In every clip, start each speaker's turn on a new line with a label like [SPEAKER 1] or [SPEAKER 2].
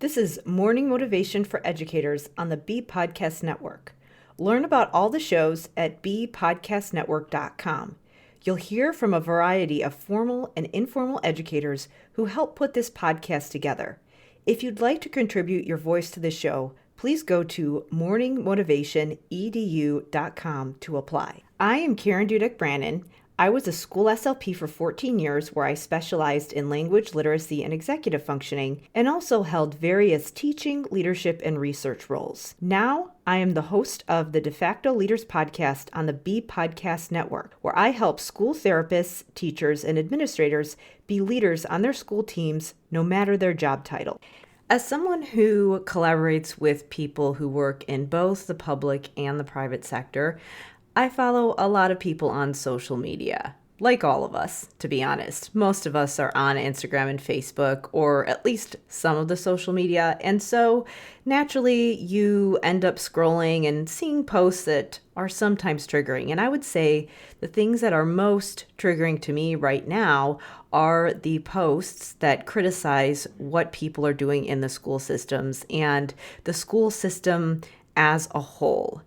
[SPEAKER 1] This is Morning Motivation for Educators on the Bee Podcast Network. Learn about all the shows at beepodcastnetwork.com. You'll hear from a variety of formal and informal educators who help put this podcast together. If you'd like to contribute your voice to the show, please go to morningmotivationedu.com to apply. I am Karen Dudek-Brannan. I was a school SLP for 14 years where I specialized in language literacy and executive functioning and also held various teaching, leadership, and research roles. Now, I am the host of the De facto Leaders podcast on the Bee Podcast Network, where I help school therapists, teachers, and administrators be leaders on their school teams, no matter their job title. As someone who collaborates with people who work in both the public and the private sector, I follow a lot of people on social media, like all of us, to be honest. Most of us are on Instagram and Facebook, or at least some of the social media. And so naturally, you end up scrolling and seeing posts that are sometimes triggering. And I would say the things that are most triggering to me right now are the posts that criticize what people are doing in the school systems and the school system as a whole.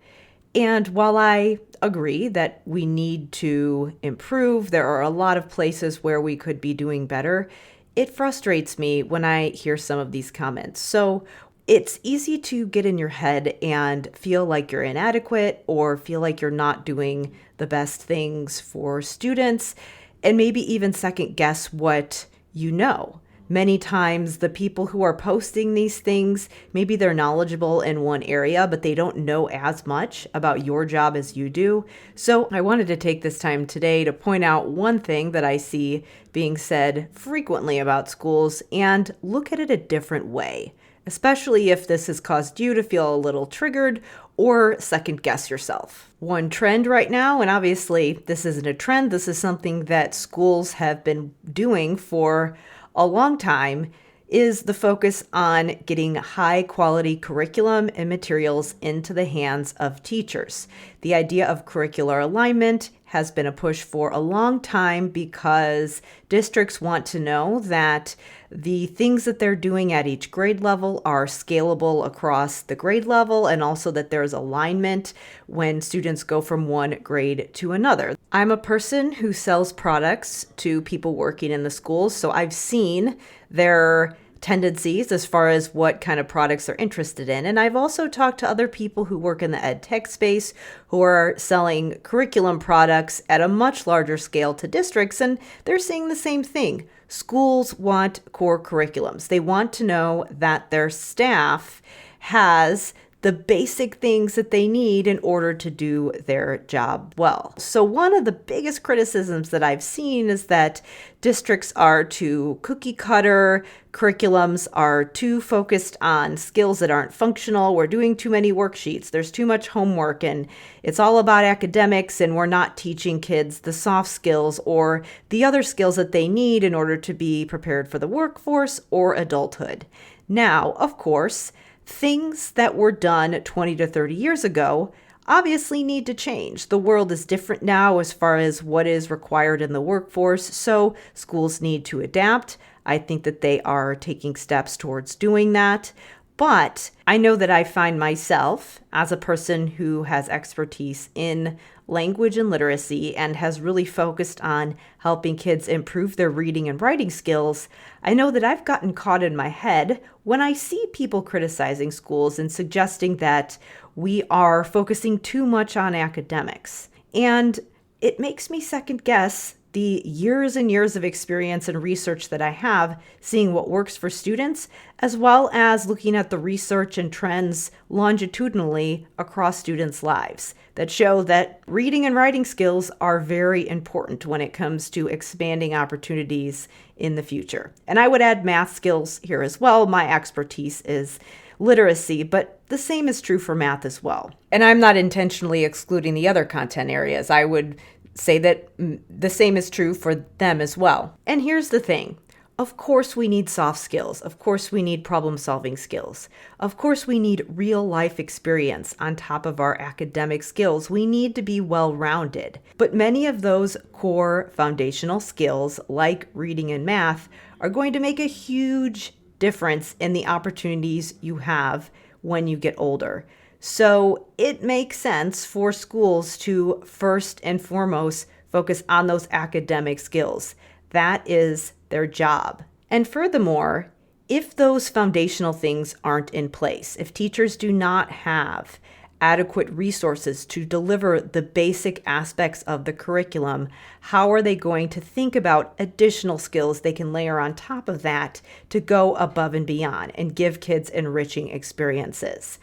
[SPEAKER 1] And while I agree that we need to improve, there are a lot of places where we could be doing better, it frustrates me when I hear some of these comments. So it's easy to get in your head and feel like you're inadequate or feel like you're not doing the best things for students and maybe even second guess what you know. Many times the people who are posting these things, maybe they're knowledgeable in one area, but they don't know as much about your job as you do. So I wanted to take this time today to point out one thing that I see being said frequently about schools and look at it a different way, especially if this has caused you to feel a little triggered or second guess yourself. One trend right now, and obviously this isn't a trend, this is something that schools have been doing for a long time, is the focus on getting high quality curriculum and materials into the hands of teachers. The idea of curricular alignment has been a push for a long time because districts want to know that the things that they're doing at each grade level are scalable across the grade level, and also that there's alignment when students go from one grade to another. I'm a person who sells products to people working in the schools, so I've seen their tendencies as far as what kind of products they're interested in. And I've also talked to other people who work in the ed tech space who are selling curriculum products at a much larger scale to districts, and they're seeing the same thing. Schools want core curriculums. They want to know that their staff has the basic things that they need in order to do their job well. So one of the biggest criticisms that I've seen is that districts are too cookie cutter, curriculums are too focused on skills that aren't functional, we're doing too many worksheets, there's too much homework, and it's all about academics, and we're not teaching kids the soft skills or the other skills that they need in order to be prepared for the workforce or adulthood. Now, of course, things that were done 20 to 30 years ago obviously need to change. The world is different now as far as what is required in the workforce, so schools need to adapt. I think that they are taking steps towards doing that. But I know that I find myself as a person who has expertise in language and literacy and has really focused on helping kids improve their reading and writing skills. I know that I've gotten caught in my head when I see people criticizing schools and suggesting that we are focusing too much on academics. And it makes me second guess the years and years of experience and research that I have seeing what works for students, as well as looking at the research and trends longitudinally across students' lives that show that reading and writing skills are very important when it comes to expanding opportunities in the future. And I would add math skills here as well. My expertise is literacy, but the same is true for math as well. And I'm not intentionally excluding the other content areas. I would say that the same is true for them as well. And here's the thing. Of course we need soft skills. Of course we need problem-solving skills. Of course we need real-life experience on top of our academic skills. We need to be well-rounded. But many of those core foundational skills, like reading and math, are going to make a huge difference in the opportunities you have when you get older. So it makes sense for schools to first and foremost focus on those academic skills. That is their job. And furthermore, if those foundational things aren't in place, if teachers do not have adequate resources to deliver the basic aspects of the curriculum, how are they going to think about additional skills they can layer on top of that to go above and beyond and give kids enriching experiences?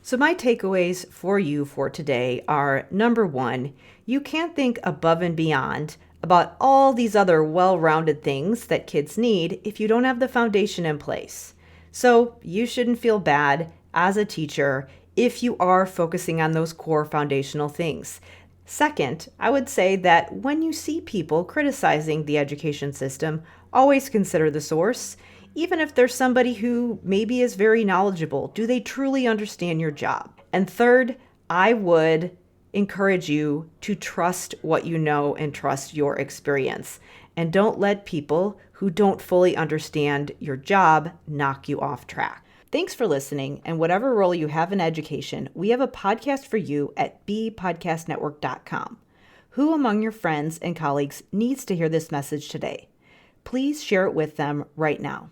[SPEAKER 1] So my takeaways for you for today are, number one, you can't think above and beyond about all these other well-rounded things that kids need if you don't have the foundation in place. So you shouldn't feel bad as a teacher if you are focusing on those core foundational things. Second, I would say that when you see people criticizing the education system, always consider the source. Even if there's somebody who maybe is very knowledgeable, do they truly understand your job? And third, I would encourage you to trust what you know and trust your experience. And don't let people who don't fully understand your job knock you off track. Thanks for listening, and whatever role you have in education, we have a podcast for you at bpodcastnetwork.com. Who among your friends and colleagues needs to hear this message today? Please share it with them right now.